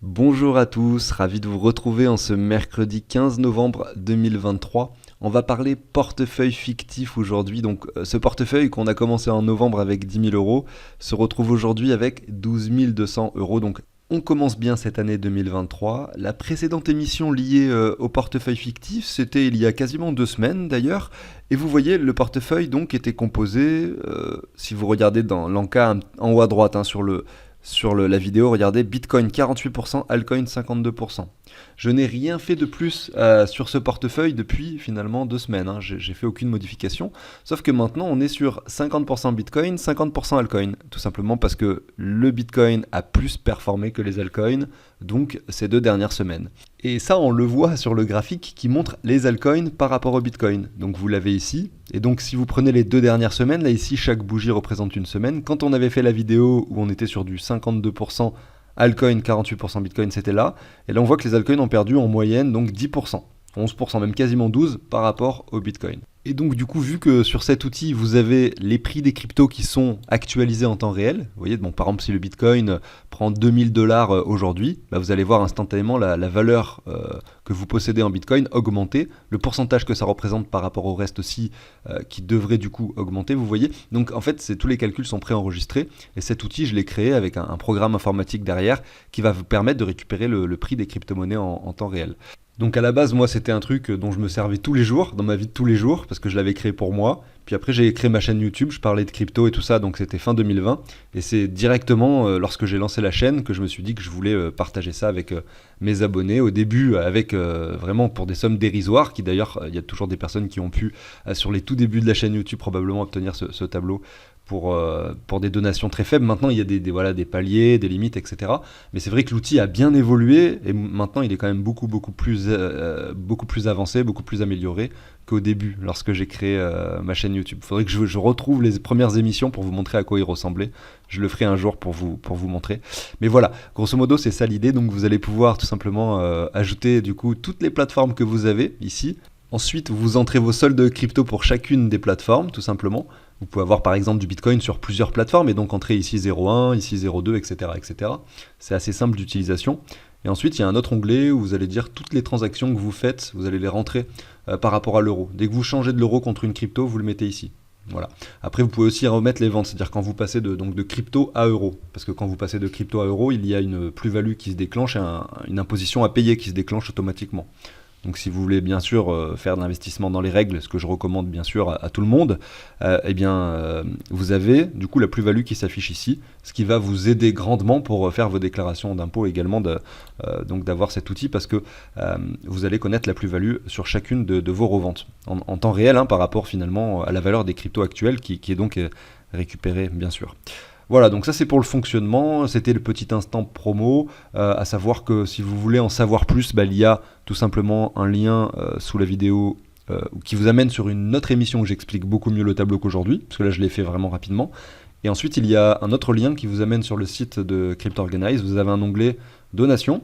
Bonjour à tous, ravi de vous retrouver en ce mercredi 15 novembre 2023. On va parler portefeuille fictif aujourd'hui. Donc ce portefeuille qu'on a commencé en novembre avec 10 000 euros se retrouve aujourd'hui avec 12 200 euros. Donc on commence bien cette année 2023. La précédente émission liée au portefeuille fictif, c'était il y a quasiment 2 semaines d'ailleurs. Et vous voyez, le portefeuille donc était composé, si vous regardez dans l'encas en haut à droite sur la vidéo, regardez, Bitcoin 48%, Altcoin 52%. Je n'ai rien fait de plus sur ce portefeuille depuis finalement 2 semaines. J'ai fait aucune modification. Sauf que maintenant, on est sur 50% Bitcoin, 50% Altcoin. Tout simplement parce que le Bitcoin a plus performé que les altcoins, donc ces 2 dernières semaines. Et ça, on le voit sur le graphique qui montre les altcoins par rapport au Bitcoin. Donc vous l'avez ici. Et donc si vous prenez les 2 dernières semaines, là ici, chaque bougie représente une semaine. Quand on avait fait la vidéo où on était sur du 52% altcoin, 48% Bitcoin, c'était là. Et là, on voit que les altcoins ont perdu en moyenne donc 10%, 11%, même quasiment 12% par rapport au Bitcoin. Et donc du coup, vu que sur cet outil, vous avez les prix des cryptos qui sont actualisés en temps réel, vous voyez, bon, par exemple, si le Bitcoin prend 2000 dollars aujourd'hui, bah, vous allez voir instantanément la valeur que vous possédez en Bitcoin augmenter, le pourcentage que ça représente par rapport au reste aussi qui devrait du coup augmenter, vous voyez. Donc en fait, tous les calculs sont préenregistrés et cet outil, je l'ai créé avec un programme informatique derrière qui va vous permettre de récupérer le prix des crypto-monnaies en temps réel. Donc à la base, moi, c'était un truc dont je me servais tous les jours, dans ma vie de tous les jours, parce que je l'avais créé pour moi. Puis après, j'ai créé ma chaîne YouTube, je parlais de crypto et tout ça, donc c'était fin 2020. Et c'est directement lorsque j'ai lancé la chaîne que je me suis dit que je voulais partager ça avec mes abonnés. Au début, avec vraiment pour des sommes dérisoires, qui d'ailleurs, il y a toujours des personnes qui ont pu, sur les tout débuts de la chaîne YouTube, probablement obtenir ce tableau pour des donations très faibles. Maintenant, il y a des paliers, des limites, etc. Mais c'est vrai que l'outil a bien évolué et maintenant, il est quand même beaucoup plus avancé, beaucoup plus amélioré qu'au début, lorsque j'ai créé ma chaîne YouTube. Il faudrait que je retrouve les premières émissions pour vous montrer à quoi il ressemblait. Je le ferai un jour pour vous montrer. Mais voilà, grosso modo, c'est ça l'idée. Donc, vous allez pouvoir tout simplement ajouter du coup toutes les plateformes que vous avez ici. Ensuite, vous entrez vos soldes crypto pour chacune des plateformes, tout simplement. Vous pouvez avoir par exemple du Bitcoin sur plusieurs plateformes et donc entrer ici 0,1, ici 0,2, etc., etc. C'est assez simple d'utilisation. Et ensuite, il y a un autre onglet où vous allez dire toutes les transactions que vous faites, vous allez les rentrer par rapport à l'euro. Dès que vous changez de l'euro contre une crypto, vous le mettez ici. Voilà. Après, vous pouvez aussi remettre les ventes, c'est-à-dire quand vous passez de crypto à euro. Parce que quand vous passez de crypto à euro, il y a une plus-value qui se déclenche et une imposition à payer qui se déclenche automatiquement. Donc si vous voulez bien sûr faire de l'investissement dans les règles, ce que je recommande bien sûr à tout le monde, vous avez du coup la plus-value qui s'affiche ici, ce qui va vous aider grandement pour faire vos déclarations d'impôts également, donc d'avoir cet outil parce que vous allez connaître la plus-value sur chacune de vos reventes en temps réel par rapport finalement à la valeur des cryptos actuelles qui est donc récupérée bien sûr. Voilà, donc ça c'est pour le fonctionnement, c'était le petit instant promo, à savoir que si vous voulez en savoir plus, il y a tout simplement un lien sous la vidéo qui vous amène sur une autre émission où j'explique beaucoup mieux le tableau qu'aujourd'hui, parce que là je l'ai fait vraiment rapidement. Et ensuite il y a un autre lien qui vous amène sur le site de Crypto Organize, vous avez un onglet donation,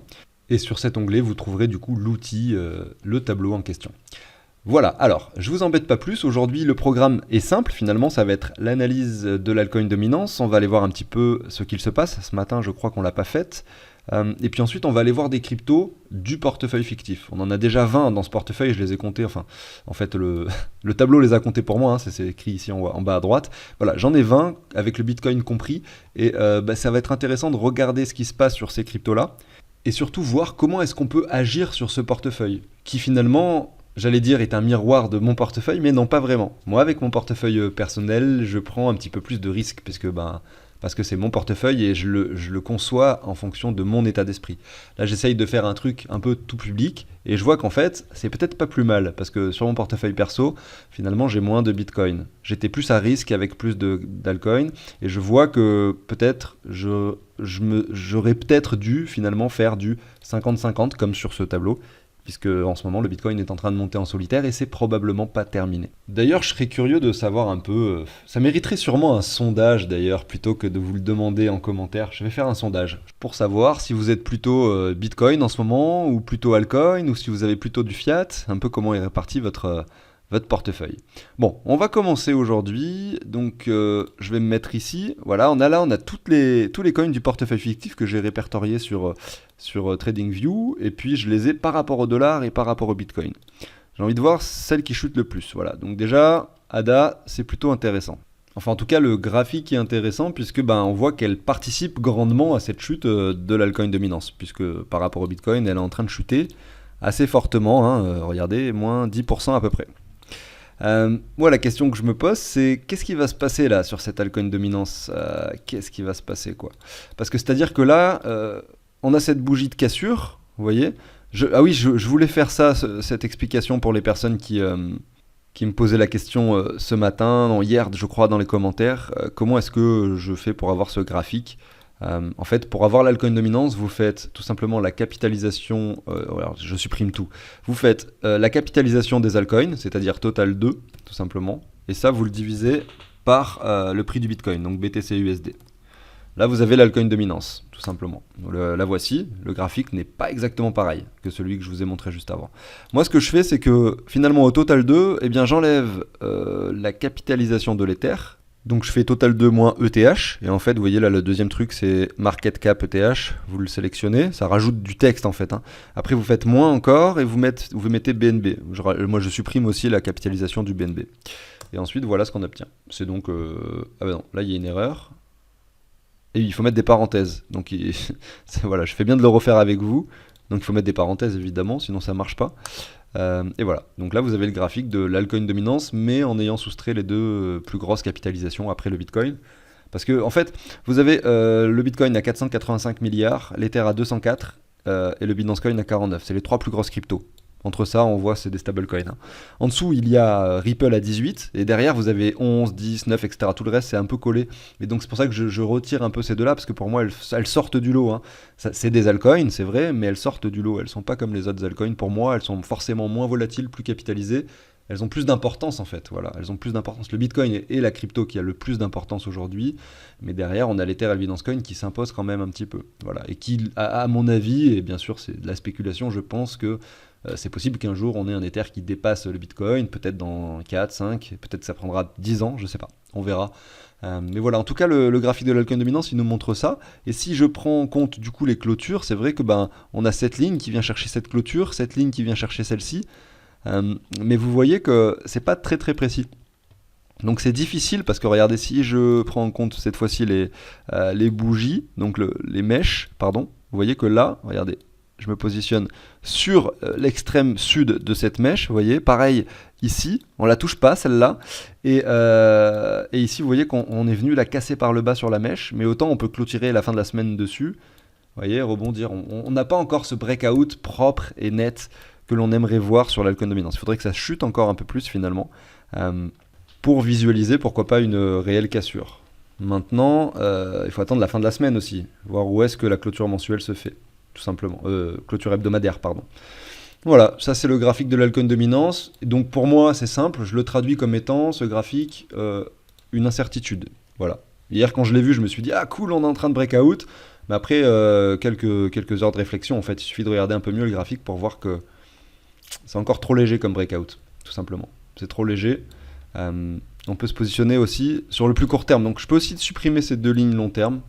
et sur cet onglet vous trouverez du coup l'outil, le tableau en question. Voilà, alors, je vous embête pas plus, aujourd'hui le programme est simple, finalement ça va être l'analyse de l'altcoin dominance, on va aller voir un petit peu ce qu'il se passe, ce matin je crois qu'on l'a pas faite, et puis ensuite on va aller voir des cryptos du portefeuille fictif. On en a déjà 20 dans ce portefeuille, je les ai comptés, en fait le tableau les a comptés pour moi, c'est écrit ici en bas à droite. Voilà, j'en ai 20 avec le Bitcoin compris, et ça va être intéressant de regarder ce qui se passe sur ces cryptos-là, et surtout voir comment est-ce qu'on peut agir sur ce portefeuille, qui finalement j'allais dire est un miroir de mon portefeuille, mais non pas vraiment. Moi, avec mon portefeuille personnel, je prends un petit peu plus de risques, parce que c'est mon portefeuille et je le conçois en fonction de mon état d'esprit. Là, j'essaye de faire un truc un peu tout public, et je vois qu'en fait, c'est peut-être pas plus mal, parce que sur mon portefeuille perso, finalement, j'ai moins de Bitcoin. J'étais plus à risque avec plus d'altcoin, et je vois que peut-être j'aurais peut-être dû finalement faire du 50-50, comme sur ce tableau, puisque en ce moment le Bitcoin est en train de monter en solitaire et c'est probablement pas terminé. D'ailleurs, je serais curieux de savoir un peu, ça mériterait sûrement un sondage d'ailleurs, plutôt que de vous le demander en commentaire. Je vais faire un sondage pour savoir si vous êtes plutôt Bitcoin en ce moment, ou plutôt altcoin, ou si vous avez plutôt du fiat, un peu comment est réparti votre portefeuille. Bon, on va commencer aujourd'hui, donc je vais me mettre ici. Voilà, on a tous les coins du portefeuille fictif que j'ai répertoriés sur TradingView, et puis je les ai par rapport au dollar et par rapport au Bitcoin. J'ai envie de voir celle qui chute le plus. Voilà, donc déjà, ADA, c'est plutôt intéressant. Enfin, en tout cas, le graphique est intéressant puisque on voit qu'elle participe grandement à cette chute de l'altcoin dominance, puisque par rapport au Bitcoin, elle est en train de chuter assez fortement. Regardez, moins 10% à peu près. Moi, la question que je me pose, c'est qu'est-ce qui va se passer là sur cette altcoin dominance? Qu'est-ce qui va se passer, quoi? Parce que c'est-à-dire que là, on a cette bougie de cassure, vous voyez. Ah oui, je voulais faire ça, cette explication pour les personnes qui me posaient la question ce matin, non, hier, je crois, dans les commentaires. Comment est-ce que je fais pour avoir ce graphique? En fait, pour avoir l'altcoin dominance, vous faites tout simplement la capitalisation, alors je supprime tout, vous faites la capitalisation des altcoins, c'est-à-dire total 2, tout simplement, et ça, vous le divisez par le prix du Bitcoin, donc BTC-USD. Là, vous avez l'altcoin dominance, tout simplement. La voici, le graphique n'est pas exactement pareil que celui que je vous ai montré juste avant. Moi, ce que je fais, c'est que finalement, au total 2, eh bien, j'enlève la capitalisation de l'Ether. Donc je fais total 2 moins ETH, et en fait vous voyez là le deuxième truc c'est market cap ETH, vous le sélectionnez, ça rajoute du texte en fait. Après vous faites moins encore et vous mettez BNB. Moi je supprime aussi la capitalisation du BNB. Et ensuite voilà ce qu'on obtient. C'est donc... Ah ben non, là il y a une erreur. Et il faut mettre des parenthèses. Donc voilà, je fais bien de le refaire avec vous. Donc il faut mettre des parenthèses évidemment, sinon ça marche pas. Et voilà, donc là vous avez le graphique de l'altcoin dominance, mais en ayant soustrait les deux plus grosses capitalisations après le Bitcoin. Parce que en fait, vous avez le Bitcoin à 485 milliards, l'Ether à 204 et le Binance Coin à 49. C'est les trois plus grosses cryptos. Entre ça, on voit c'est des stablecoins. En dessous, il y a Ripple à 18, et derrière, vous avez 11, 10, 9, etc. Tout le reste, c'est un peu collé. Et donc, c'est pour ça que je retire un peu ces deux-là, parce que pour moi, elles sortent du lot. C'est des altcoins, c'est vrai, mais elles sortent du lot. Elles sont pas comme les autres altcoins. Pour moi, elles sont forcément moins volatiles, plus capitalisées. Elles ont plus d'importance, en fait. Voilà, elles ont plus d'importance. Le Bitcoin est la crypto qui a le plus d'importance aujourd'hui, mais derrière, on a l'Ether et le Binance Coin qui s'imposent quand même un petit peu. Voilà, et qui, à mon avis, et bien sûr, c'est de la spéculation, je pense que c'est possible qu'un jour on ait un Ether qui dépasse le Bitcoin, peut-être dans 4, 5, peut-être ça prendra 10 ans, je sais pas, on verra. Mais voilà, en tout cas le graphique de l'altcoin dominance il nous montre ça. Et si je prends en compte du coup les clôtures, c'est vrai que on a cette ligne qui vient chercher cette clôture, cette ligne qui vient chercher celle-ci. Mais vous voyez que c'est pas très très précis. Donc c'est difficile parce que regardez, si je prends en compte cette fois-ci les bougies, donc les mèches, pardon, vous voyez que là, regardez, je me positionne sur l'extrême sud de cette mèche, vous voyez, pareil ici, on la touche pas celle-là, et ici vous voyez qu'on est venu la casser par le bas sur la mèche, mais autant on peut clôturer la fin de la semaine dessus, vous voyez, rebondir, on n'a pas encore ce breakout propre et net que l'on aimerait voir sur l'altcoin dominance. Il faudrait que ça chute encore un peu plus finalement, pour visualiser pourquoi pas une réelle cassure. Maintenant, il faut attendre la fin de la semaine aussi, voir où est-ce que la clôture mensuelle se fait. Tout simplement, clôture hebdomadaire, pardon. Voilà, ça c'est le graphique de l'altcoin dominance. Et donc pour moi c'est simple, je le traduis comme étant ce graphique une incertitude. Voilà. Hier quand je l'ai vu, je me suis dit ah cool, on est en train de breakout. Mais après quelques heures de réflexion, en fait, il suffit de regarder un peu mieux le graphique pour voir que c'est encore trop léger comme breakout, tout simplement. C'est trop léger. On peut se positionner aussi sur le plus court terme. Donc je peux aussi supprimer ces deux lignes long terme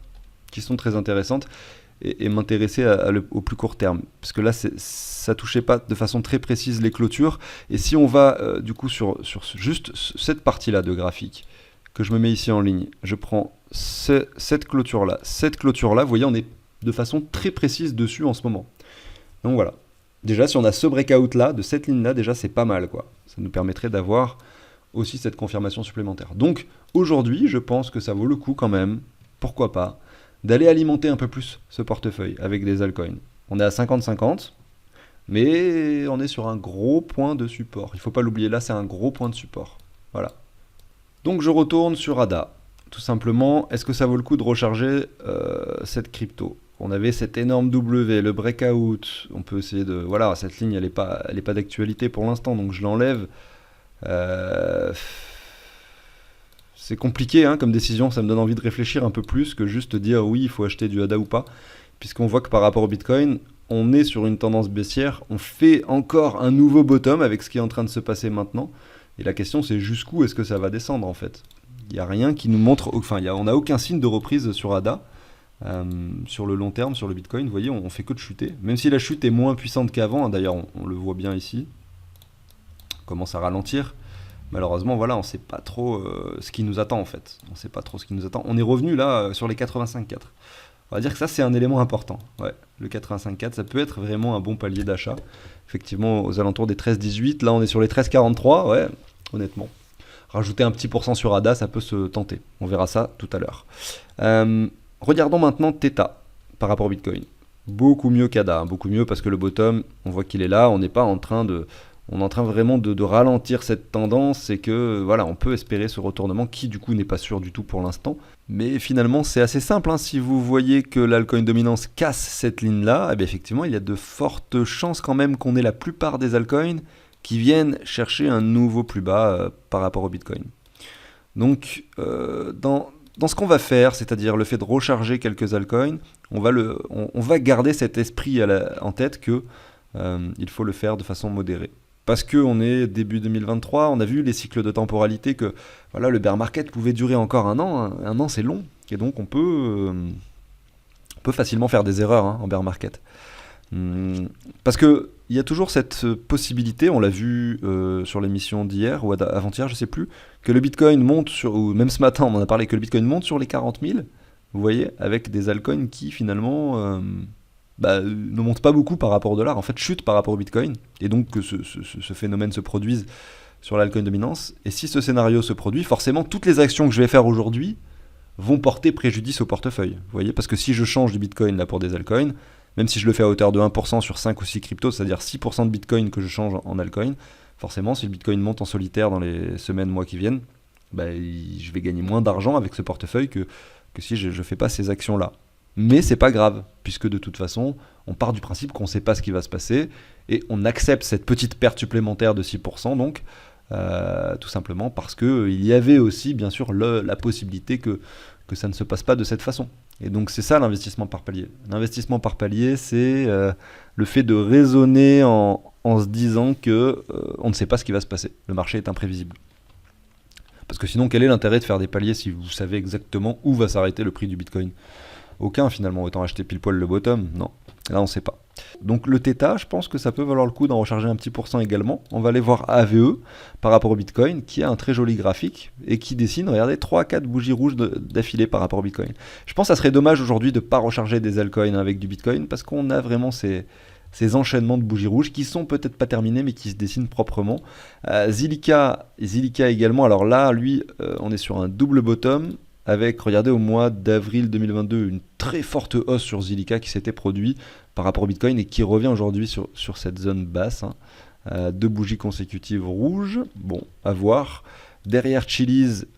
qui sont très intéressantes. Et m'intéresser au plus court terme. Parce que là, ça touchait pas de façon très précise les clôtures. Et si on va du coup sur juste cette partie-là de graphique, que je me mets ici en ligne, je prends cette clôture-là, vous voyez, on est de façon très précise dessus en ce moment. Donc voilà. Déjà, si on a ce breakout-là, de cette ligne-là, déjà, c'est pas mal, quoi. Ça nous permettrait d'avoir aussi cette confirmation supplémentaire. Donc, aujourd'hui, je pense que ça vaut le coup quand même, pourquoi pas, d'aller alimenter un peu plus ce portefeuille avec des altcoins. On est à 50-50, mais on est sur un gros point de support. Il ne faut pas l'oublier, là c'est un gros point de support. Voilà. Donc je retourne sur ADA. Tout simplement, est-ce que ça vaut le coup de recharger cette crypto? On avait cet énorme W, le breakout. On peut essayer de... Voilà, cette ligne, elle n'est pas d'actualité pour l'instant, donc je l'enlève. C'est compliqué comme décision, ça me donne envie de réfléchir un peu plus que juste dire oui, il faut acheter du ADA ou pas, puisqu'on voit que par rapport au Bitcoin, on est sur une tendance baissière, on fait encore un nouveau bottom avec ce qui est en train de se passer maintenant, Et la question c'est jusqu'où est-ce que ça va descendre en fait. Il n'y a rien qui nous montre, enfin on n'a aucun signe de reprise sur ADA. Sur le long terme, sur le Bitcoin, vous voyez, on fait que de chuter. Même si la chute est moins puissante qu'avant, hein, d'ailleurs on le voit bien ici, on commence à ralentir. Malheureusement, voilà, on ne sait pas trop ce qui nous attend en fait. On sait pas trop ce qui nous attend. On est revenu là sur les 85,4. On va dire que ça c'est un élément important. Ouais, le 85,4, ça peut être vraiment un bon palier d'achat. Effectivement, aux alentours des 13,18. Là, on est sur les 13,43. Ouais, honnêtement. Rajouter un petit pourcent sur ADA, ça peut se tenter. On verra ça tout à l'heure. Regardons maintenant Theta par rapport au Bitcoin. Beaucoup mieux qu'ADA, hein, beaucoup mieux parce que le bottom, on voit qu'il est là, on n'est pas en train de... On est en train vraiment de ralentir cette tendance et que voilà, on peut espérer ce retournement qui du coup n'est pas sûr du tout pour l'instant. Mais finalement c'est assez simple, hein. Si vous voyez que l'altcoin dominance casse cette ligne-là, eh bien, effectivement il y a de fortes chances quand même qu'on ait la plupart des altcoins qui viennent chercher un nouveau plus bas par rapport au Bitcoin. Donc dans ce qu'on va faire, c'est-à-dire le fait de recharger quelques altcoins, on va garder cet esprit en tête que il faut le faire de façon modérée. Parce qu'on est début 2023, on a vu les cycles de temporalité que voilà, le bear market pouvait durer encore un an. Un an c'est long, et donc on peut facilement faire des erreurs en bear market. Parce que il y a toujours cette possibilité, on l'a vu sur l'émission d'hier ou avant-hier, je sais plus, que le Bitcoin monte ou même ce matin on en a parlé, que le Bitcoin monte sur les 40 000, vous voyez, avec des altcoins qui finalement ne montent pas beaucoup par rapport au dollar, en fait chutent par rapport au Bitcoin, et donc que ce phénomène se produise sur l'altcoin dominance. Et si ce scénario se produit, forcément toutes les actions que je vais faire aujourd'hui vont porter préjudice au portefeuille, vous voyez, parce que si je change du Bitcoin là pour des altcoins, même si je le fais à hauteur de 1% sur 5 ou 6 cryptos, c'est-à-dire 6% de Bitcoin que je change en altcoin, forcément, si le Bitcoin monte en solitaire dans les semaines, mois qui viennent, je vais gagner moins d'argent avec ce portefeuille que si je ne fais pas ces actions-là. Mais c'est pas grave, puisque de toute façon, on part du principe qu'on ne sait pas ce qui va se passer, et on accepte cette petite perte supplémentaire de 6%, donc, tout simplement parce qu'il y avait aussi, bien sûr, la possibilité que ça ne se passe pas de cette façon. Et donc c'est ça l'investissement par palier. L'investissement par palier, c'est le fait de raisonner en se disant que on ne sait pas ce qui va se passer. Le marché est imprévisible. Parce que sinon, quel est l'intérêt de faire des paliers si vous savez exactement où va s'arrêter le prix du Bitcoin? Aucun finalement, autant acheter pile poil le bottom. Non, là on ne sait pas. Donc le Theta, je pense que ça peut valoir le coup d'en recharger un petit pourcent également. On va aller voir AVE par rapport au Bitcoin, qui a un très joli graphique et qui dessine, regardez, 3-4 bougies rouges d'affilée par rapport au Bitcoin. Je pense que ça serait dommage aujourd'hui de ne pas recharger des altcoins avec du Bitcoin, parce qu'on a vraiment ces enchaînements de bougies rouges qui sont peut-être pas terminés mais qui se dessinent proprement. Zilliqa également, alors là, lui, on est sur un double bottom, avec, regardez, au mois d'avril 2022, une très forte hausse sur Zilliqa qui s'était produit par rapport au Bitcoin et qui revient aujourd'hui sur cette zone basse. 2 bougies consécutives rouges, bon, à voir. Derrière Chiliz,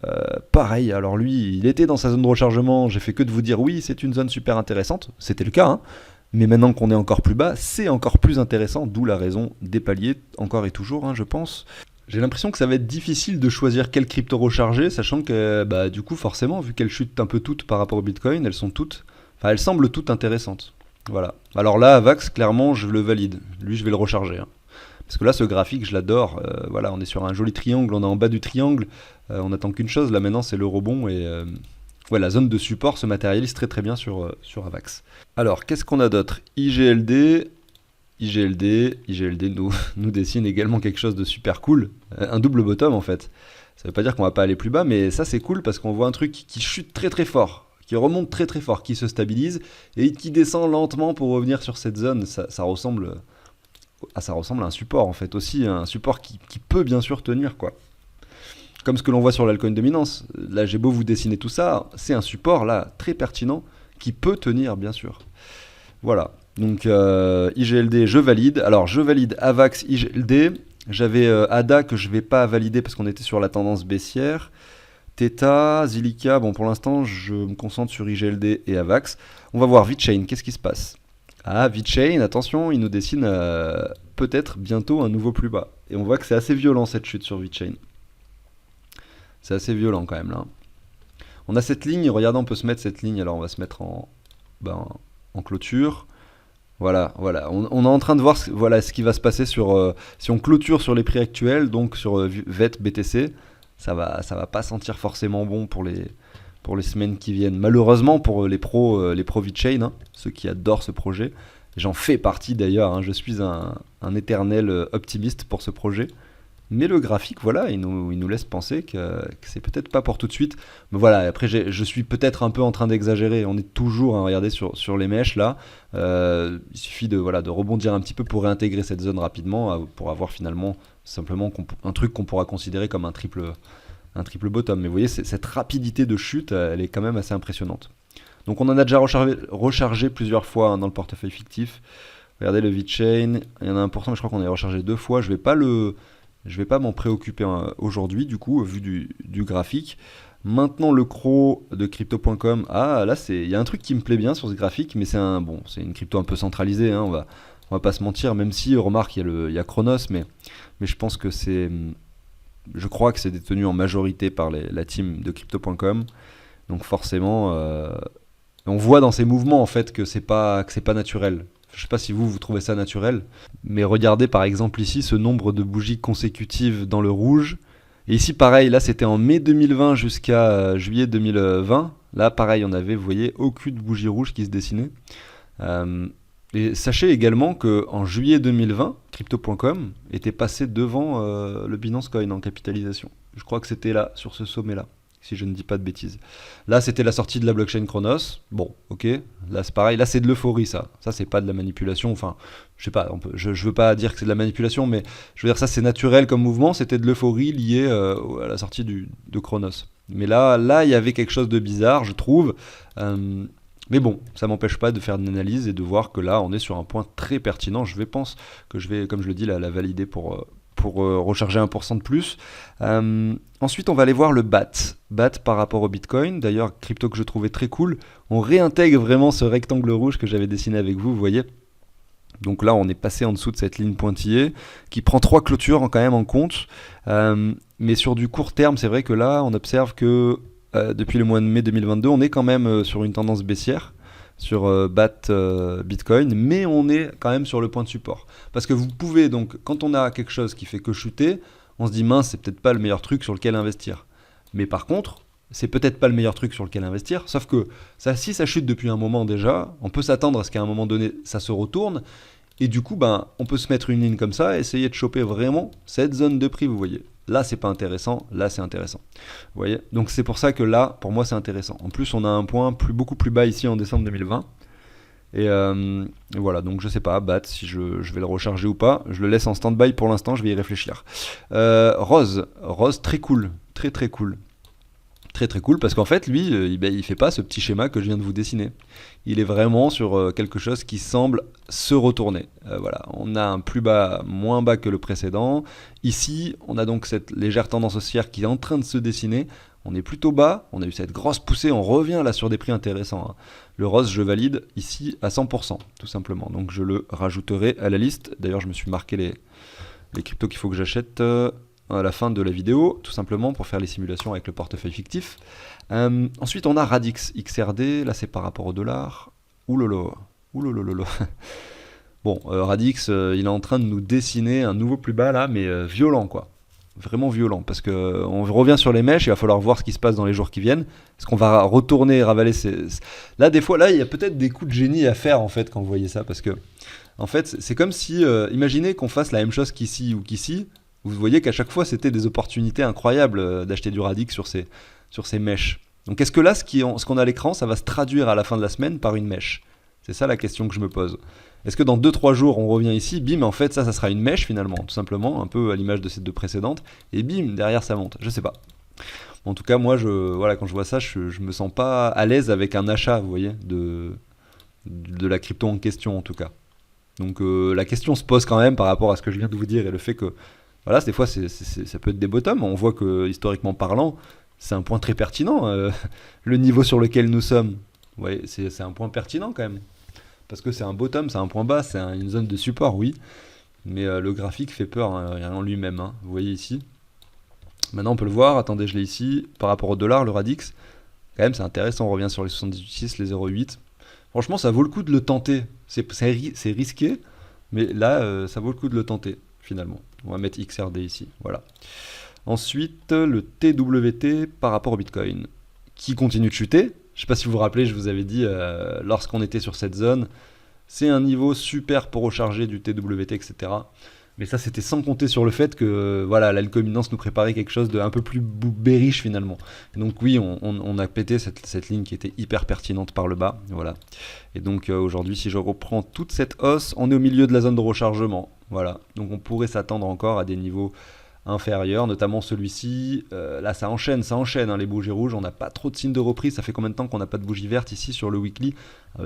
pareil, alors lui, il était dans sa zone de rechargement, j'ai fait que de vous dire oui, c'est une zone super intéressante, c'était le cas, mais maintenant qu'on est encore plus bas, c'est encore plus intéressant, d'où la raison des paliers, encore et toujours, je pense. J'ai l'impression que ça va être difficile de choisir quelle crypto recharger, sachant que du coup forcément, vu qu'elles chutent un peu toutes par rapport au Bitcoin, elles semblent toutes intéressantes. Voilà. Alors là, Avax, clairement, je le valide. Lui, je vais le recharger. Parce que là, ce graphique, je l'adore. Voilà, on est sur un joli triangle, on est en bas du triangle. On n'attend qu'une chose, là maintenant, c'est le rebond. Et la zone de support se matérialise très très bien sur Avax. Alors, qu'est-ce qu'on a d'autre? IGLD nous dessine également quelque chose de super cool, un double bottom en fait. Ça veut pas dire qu'on va pas aller plus bas, mais ça c'est cool parce qu'on voit un truc qui chute très très fort, qui remonte très très fort, qui se stabilise et qui descend lentement pour revenir sur cette zone. Ça ressemble à un support en fait aussi, un support qui peut bien sûr tenir quoi. Comme ce que l'on voit sur l'altcoin dominance. Là j'ai beau vous dessiner tout ça, c'est un support là très pertinent qui peut tenir bien sûr. Voilà. Donc IGLD, je valide. Alors je valide Avax, IGLD. J'avais ADA que je ne vais pas valider parce qu'on était sur la tendance baissière. Theta, Zilliqa, bon pour l'instant je me concentre sur IGLD et Avax. On va voir VeChain, qu'est-ce qui se passe? Ah, VeChain, attention, il nous dessine peut-être bientôt un nouveau plus bas. Et on voit que c'est assez violent cette chute sur VeChain. C'est assez violent quand même là. On a cette ligne, regardez, on peut se mettre cette ligne, alors on va se mettre en clôture. Voilà. On est en train de voir voilà, ce qui va se passer si on clôture sur les prix actuels, donc sur VET, BTC, ça va pas sentir forcément bon pour les semaines qui viennent. Malheureusement pour les pros VeChain, hein, ceux qui adorent ce projet. J'en fais partie d'ailleurs, hein, je suis un éternel optimiste pour ce projet. Mais le graphique, voilà, il nous laisse penser que c'est peut-être pas pour tout de suite. Mais voilà, après, je suis peut-être un peu en train d'exagérer. On est toujours, hein, regardez, sur les mèches là. Il suffit de rebondir un petit peu pour réintégrer cette zone rapidement, pour avoir finalement simplement un truc qu'on pourra considérer comme un triple bottom. Mais vous voyez, cette rapidité de chute, elle est quand même assez impressionnante. Donc on en a déjà rechargé plusieurs fois, hein, dans le portefeuille fictif. Regardez le VeChain, il y en a un pourcent, mais je crois qu'on a rechargé 2 fois. Je vais pas m'en préoccuper, hein, aujourd'hui, du coup, vu du graphique. Maintenant, le CRO de crypto.com. Ah, là, il y a un truc qui me plaît bien sur ce graphique, mais c'est une crypto un peu centralisée, hein, on va pas se mentir, même si, remarque, il y a Chronos, mais je pense que je crois que c'est détenu en majorité par la team de crypto.com. Donc forcément, on voit dans ces mouvements en fait que c'est pas naturel. Je sais pas si vous trouvez ça naturel, mais regardez par exemple ici ce nombre de bougies consécutives dans le rouge. Et ici pareil, là c'était en mai 2020 jusqu'à juillet 2020. Là pareil, on avait, vous voyez, aucune bougie rouge qui se dessinait. Euh, et sachez également que en juillet 2020, crypto.com était passé devant le Binance Coin en capitalisation. Je crois que c'était là, sur ce sommet-là, si je ne dis pas de bêtises. Là, c'était la sortie de la blockchain Chronos. Bon, ok. Là, c'est pareil. Là, c'est de l'euphorie, ça. Ça, c'est pas de la manipulation. Enfin, je sais pas. Je veux pas dire que c'est de la manipulation, mais je veux dire, ça, c'est naturel comme mouvement. C'était de l'euphorie liée à la sortie de Chronos. Mais là, il y avait quelque chose de bizarre, je trouve. Mais bon, ça m'empêche pas de faire une analyse et de voir que là, on est sur un point très pertinent. Pense que je vais, comme je le dis, la valider pour recharger 1% de plus. Ensuite, on va aller voir le BAT. BAT par rapport au Bitcoin. D'ailleurs, crypto que je trouvais très cool. On réintègre vraiment ce rectangle rouge que j'avais dessiné avec vous, vous voyez. Donc là, on est passé en dessous de cette ligne pointillée qui prend 3 clôtures quand même en compte. Mais sur du court terme, c'est vrai que là, on observe que depuis le mois de mai 2022, on est quand même sur une tendance baissière sur BAT Bitcoin, mais on est quand même sur le point de support. Parce que vous pouvez donc, quand on a quelque chose qui fait que chuter, on se dit mince, c'est peut-être pas le meilleur truc sur lequel investir. Mais par contre, c'est peut-être pas le meilleur truc sur lequel investir, sauf que si ça chute depuis un moment déjà, on peut s'attendre à ce qu'à un moment donné, ça se retourne, et du coup, on peut se mettre une ligne comme ça et essayer de choper vraiment cette zone de prix, vous voyez. Là, c'est pas intéressant, là, c'est intéressant. Vous voyez. Donc, c'est pour ça que là, pour moi, c'est intéressant. En plus, on a un point beaucoup plus bas ici en décembre 2020. Et voilà, donc je sais pas, BAT, si je vais le recharger ou pas. Je le laisse en stand-by pour l'instant, je vais y réfléchir. Rose, très cool, très cool. Très cool parce qu'en fait lui il fait pas ce petit schéma que je viens de vous dessiner. Il est vraiment sur quelque chose qui semble se retourner. Voilà, on a un plus bas, moins bas que le précédent. Ici on a donc cette légère tendance haussière qui est en train de se dessiner. On est plutôt bas, on a eu cette grosse poussée, on revient là sur des prix intéressants, hein. Le rose je valide ici à 100% tout simplement, donc je le rajouterai à la liste. D'ailleurs je me suis marqué les cryptos qu'il faut que j'achète à la fin de la vidéo, tout simplement pour faire les simulations avec le portefeuille fictif. Ensuite, on a Radix XRD, là c'est par rapport au dollar. Oulolo. Bon, Radix, il est en train de nous dessiner un nouveau plus bas là, mais violent quoi. Vraiment violent, parce que on revient sur les mèches, il va falloir voir ce qui se passe dans les jours qui viennent. Est-ce qu'on va retourner et ravaler Là, des fois, il y a peut-être des coups de génie à faire en fait quand vous voyez ça, parce que en fait, c'est comme si, imaginez qu'on fasse la même chose qu'ici ou qu'ici. Vous voyez qu'à chaque fois, c'était des opportunités incroyables d'acheter du Radix sur ces mèches. Donc est-ce que là, ce qu'on a à l'écran, ça va se traduire à la fin de la semaine par une mèche? C'est ça la question que je me pose. Est-ce que dans 2-3 jours, on revient ici, bim, en fait, ça sera une mèche finalement, tout simplement, un peu à l'image de ces deux précédentes, et bim, derrière ça monte. Je sais pas. En tout cas, moi, voilà, quand je vois ça, je me sens pas à l'aise avec un achat, vous voyez, de la crypto en question, en tout cas. Donc la question se pose quand même par rapport à ce que je viens de vous dire et le fait que voilà, des fois, ça peut être des bottoms. On voit que, historiquement parlant, c'est un point très pertinent. Le niveau sur lequel nous sommes, ouais, c'est un point pertinent quand même. Parce que c'est un bottom, c'est un point bas, c'est une zone de support, oui. Mais le graphique fait peur, hein, en lui-même, hein. Vous voyez ici. Maintenant, on peut le voir. Attendez, je l'ai ici. Par rapport au dollar, le Radix, quand même, c'est intéressant. On revient sur les 78,6, les 0,8. Franchement, ça vaut le coup de le tenter. C'est risqué, mais là, ça vaut le coup de le tenter, finalement. On va mettre XRD ici, voilà. Ensuite, le TWT par rapport au Bitcoin, qui continue de chuter. Je ne sais pas si vous vous rappelez, je vous avais dit, lorsqu'on était sur cette zone, c'est un niveau super pour recharger du TWT, etc. Mais ça, c'était sans compter sur le fait que voilà, l'alcominance nous préparait quelque chose de un peu plus bearish finalement. Et donc oui, on a pété cette ligne qui était hyper pertinente par le bas. Voilà. Et donc aujourd'hui, si je reprends toute cette hausse, on est au milieu de la zone de rechargement. Voilà. Donc on pourrait s'attendre encore à des niveaux inférieurs, notamment celui-ci. Là, ça enchaîne hein, les bougies rouges. On n'a pas trop de signes de reprise. Ça fait combien de temps qu'on n'a pas de bougie verte ici sur le weekly?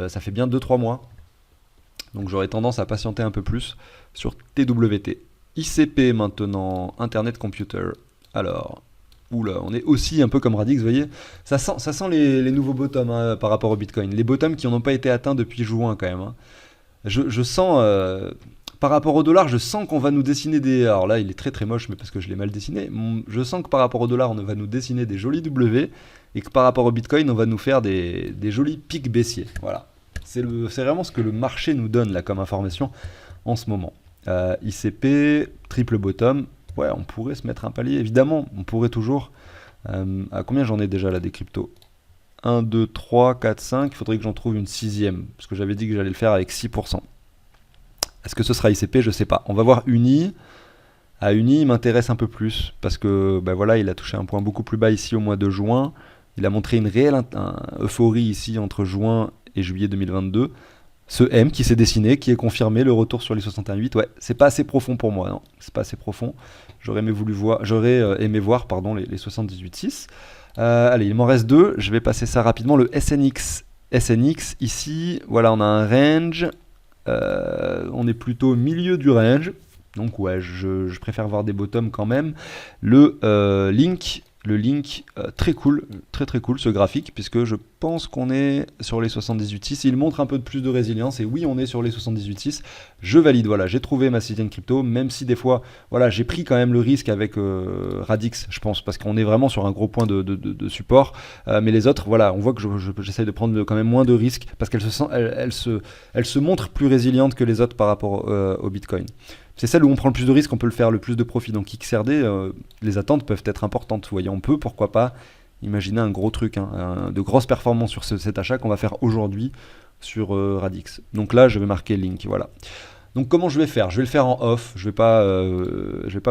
Ça fait bien 2-3 mois. Donc j'aurais tendance à patienter un peu plus sur TWT. ICP maintenant, Internet Computer. Alors, oula, on est aussi un peu comme Radix, vous voyez. Ça sent les nouveaux bottoms hein, par rapport au Bitcoin. Les bottoms qui n'ont pas été atteints depuis juin quand même. Hein. Je sens, par rapport au dollar, je sens qu'on va nous dessiner des... Alors là, il est très très moche, mais parce que je l'ai mal dessiné. Je sens que par rapport au dollar, on va nous dessiner des jolis W, et que par rapport au Bitcoin, on va nous faire des jolis pics baissiers. Voilà. C'est vraiment ce que le marché nous donne là comme information en ce moment. ICP, triple bottom, ouais, on pourrait se mettre un palier, évidemment, on pourrait toujours. À combien j'en ai déjà là des cryptos? 1, 2, 3, 4, 5, il faudrait que j'en trouve une sixième, parce que j'avais dit que j'allais le faire avec 6%. Est-ce que ce sera ICP? Je sais pas. On va voir Uni. À Uni, il m'intéresse un peu plus, parce que ben voilà, il a touché un point beaucoup plus bas ici au mois de juin. Il a montré une réelle euphorie ici entre juin et juillet 2022. Ce M qui s'est dessiné, qui est confirmé, le retour sur les 61,8, ouais, c'est pas assez profond pour moi, non, c'est pas assez profond. J'aurais aimé voir les 78,6. Allez, il m'en reste deux, je vais passer ça rapidement. Le SNX. SNX, ici, voilà, on a un range, on est plutôt au milieu du range, donc ouais, je préfère voir des bottoms quand même. Le Link, très cool, très cool ce graphique, puisque je pense qu'on est sur les 78,6. Il montre un peu de plus de résilience, et oui, on est sur les 78,6. Je valide, voilà, j'ai trouvé ma Citizen Crypto, même si des fois, voilà, j'ai pris quand même le risque avec Radix, je pense, parce qu'on est vraiment sur un gros point de support. Mais les autres, voilà, on voit que j'essaye de prendre quand même moins de risques, parce qu'elle se montre plus résiliente que les autres par rapport au Bitcoin. C'est celle où on prend le plus de risques, on peut le faire le plus de profit. Donc XRD, les attentes peuvent être importantes. Vous voyez, on peut, pourquoi pas, imaginer un gros truc, hein, de grosses performances sur cet achat qu'on va faire aujourd'hui sur Radix. Donc là, je vais marquer Link, voilà. Donc comment je vais faire? Je vais le faire en off, je vais pas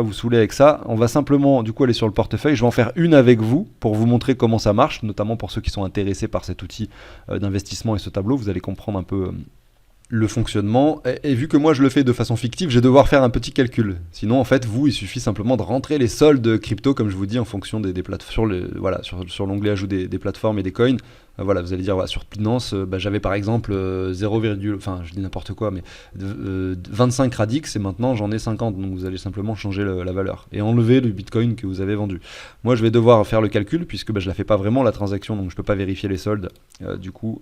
vous saouler avec ça. On va simplement du coup aller sur le portefeuille, je vais en faire une avec vous pour vous montrer comment ça marche, notamment pour ceux qui sont intéressés par cet outil d'investissement et ce tableau, vous allez comprendre un peu... le fonctionnement, et vu que moi je le fais de façon fictive, je vais devoir faire un petit calcul. Sinon, en fait, il suffit simplement de rentrer les soldes crypto, comme je vous dis, en fonction des plateformes, sur l'onglet ajout des plateformes et des coins. Voilà, vous allez dire, voilà, sur Binance, j'avais par exemple 0, enfin, je dis n'importe quoi, mais 25 Radix, et maintenant j'en ai 50, donc vous allez simplement changer la valeur, et enlever le Bitcoin que vous avez vendu. Moi, je vais devoir faire le calcul, puisque je la fais pas vraiment, la transaction, donc je peux pas vérifier les soldes, du coup...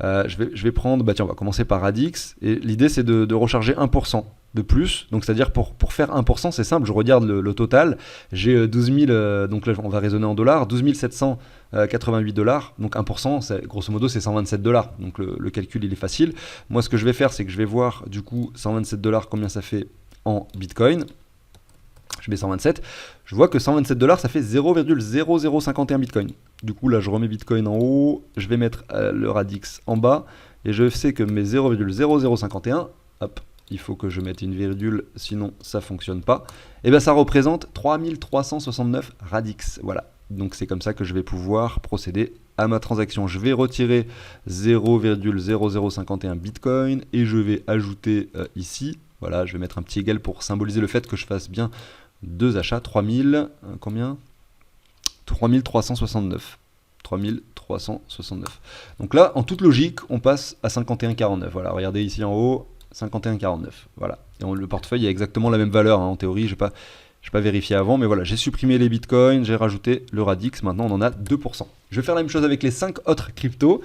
je vais prendre, tiens, on va commencer par Radix, et l'idée c'est de recharger 1% de plus, donc c'est à dire pour faire 1%, c'est simple, je regarde le total, j'ai 12 000, donc là on va raisonner en dollars, 12 788 dollars, donc 1%, grosso modo c'est 127 dollars, donc le calcul il est facile. Moi ce que je vais faire, c'est que je vais voir du coup 127 dollars combien ça fait en Bitcoin. Je mets 127, je vois que 127 dollars ça fait 0,0051 Bitcoin. Du coup là je remets Bitcoin en haut, je vais mettre le Radix en bas, et je sais que mes 0,0051, hop, il faut que je mette une virgule, sinon ça fonctionne pas, et bien ça représente 3369 Radix, voilà. Donc c'est comme ça que je vais pouvoir procéder à ma transaction. Je vais retirer 0,0051 Bitcoin, et je vais ajouter ici, voilà, je vais mettre un petit égal pour symboliser le fait que je fasse bien deux achats, 3000, combien 3369. 3369. Donc là, en toute logique, on passe à 51,49. Voilà, regardez ici en haut, 51,49. Voilà. Et le portefeuille a exactement la même valeur, hein, en théorie, je n'ai pas vérifié avant, mais voilà, j'ai supprimé les bitcoins, j'ai rajouté le Radix, maintenant on en a 2%. Je vais faire la même chose avec les 5 autres cryptos.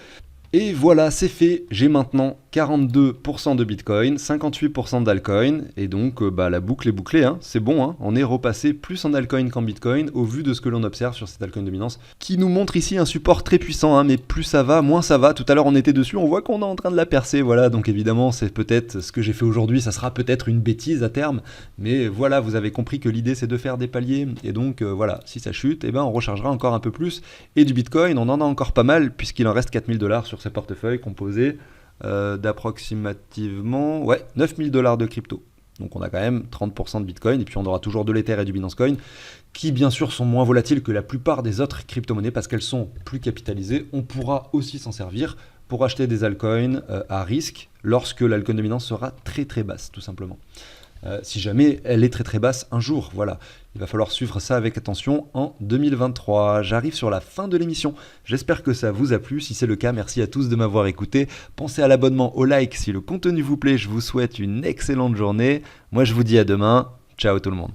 Et voilà, c'est fait. J'ai maintenant 42% de Bitcoin, 58% d'alcoin, et donc la boucle est bouclée, hein. C'est bon, hein. On est repassé plus en altcoin qu'en Bitcoin au vu de ce que l'on observe sur cette altcoin dominance, qui nous montre ici un support très puissant, hein, mais plus ça va, moins ça va. Tout à l'heure on était dessus, on voit qu'on est en train de la percer, voilà, donc évidemment c'est peut-être ce que j'ai fait aujourd'hui, ça sera peut-être une bêtise à terme, mais voilà, vous avez compris que l'idée c'est de faire des paliers, et donc voilà, si ça chute, eh ben, on rechargera encore un peu plus, et du Bitcoin, on en a encore pas mal, puisqu'il en reste 4000$ sur ces portefeuilles composés d'approximativement 9000 $ de crypto. Donc on a quand même 30% de Bitcoin, et puis on aura toujours de l'Ether et du Binance Coin, qui bien sûr sont moins volatiles que la plupart des autres crypto-monnaies parce qu'elles sont plus capitalisées. On pourra aussi s'en servir pour acheter des altcoins à risque lorsque l'altcoin dominance sera très très basse, tout simplement. Si jamais elle est très très basse un jour, voilà. Il va falloir suivre ça avec attention en 2023. J'arrive sur la fin de l'émission. J'espère que ça vous a plu. Si c'est le cas, merci à tous de m'avoir écouté. Pensez à l'abonnement, au like si le contenu vous plaît. Je vous souhaite une excellente journée. Moi, je vous dis à demain. Ciao tout le monde.